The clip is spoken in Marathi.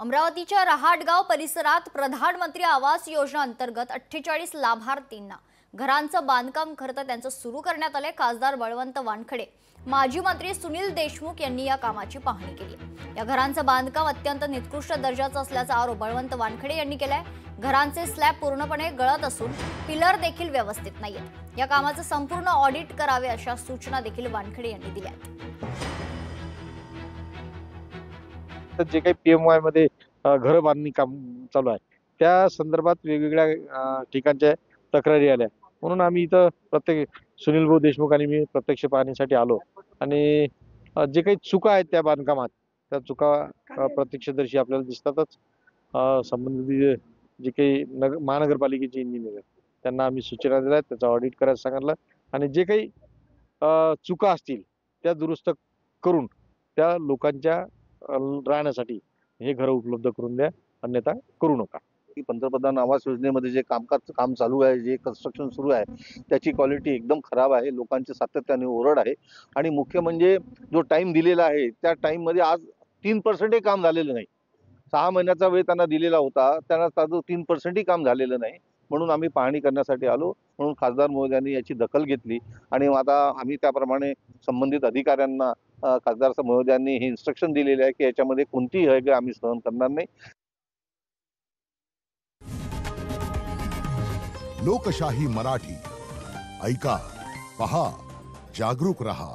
अमरावतीच्या रहाटगाव परिसरात प्रधानमंत्री आवास योजना अंतर्गत 48 लाभार्थींना घरांचं बांधकाम खर्च त्यांचं सुरू करण्यात आले। खासदार बळवंत वानखडे, माजी मंत्री सुनील देशमुख यांनी या कामाची पाहणी केली। या घरांचं बांधकाम अत्यंत निकृष्ट दर्जाचं असल्याचा आरोप बळवंत वानखडे यांनी केलाय। घरांचे स्लॅब पूर्णपणे गळत असून पिलर देखील व्यवस्थित नाहीयेत। या कामाचं संपूर्ण ऑडिट करावे अशा सूचना देखील वानखडे यांनी दिल्या। जे काही पीएमवाय मध्ये घर बांधणी काम चालू आहे त्या संदर्भात वेगवेगळ्या ठिकाणच्या तक्रारी आल्या, म्हणून आम्ही इथं प्रत्येक सुनील भाऊ देशमुख आणि मी प्रत्यक्ष पाहणीसाठी आलो आणि जे काही चुका आहेत त्या बांधकामात त्या चुका प्रत्यक्षदर्शी आपल्याला दिसतातच। संबंधित जे काही महानगरपालिकेचे इंजिनियर त्यांना आम्ही सूचना दिल्या, त्याचा ऑडिट करायला सांगितलं आणि जे काही चुका असतील त्या दुरुस्त करून त्या लोकांच्या राहण्यासाठी हे घर उपलब्ध करून द्या, अन्यथा करू नका। पंतप्रधान आवास योजनेमध्ये जे काम चालू आहे, जे कन्स्ट्रक्शन सुरू आहे त्याची क्वालिटी एकदम खराब आहे। लोकांची सातत्याने ओरड आहे आणि मुख्य म्हणजे जो टाइम दिलेला आहे त्या टाइम मध्ये आज 3% काम झालेलं नाही। 6 महिन्याचा वेळ त्यांना दिलेला होता, त्यांना 3% काम झालेलं नाही, म्हणून आम्ही पाहणी करण्यासाठी आलो। म्हणून खासदार महोदयांनी याची दखल घेतली आणि आता आम्ही त्याप्रमाणे संबंधित अधिकाऱ्यांना खासदार महोदयांनी हे इन्स्ट्रक्शन दिलेले आहे की याच्यामध्ये कोणतीही हयगय आम्ही सहन करणार नाही। लोकशाही मराठी ऐका, पहा, जागरूक रहा।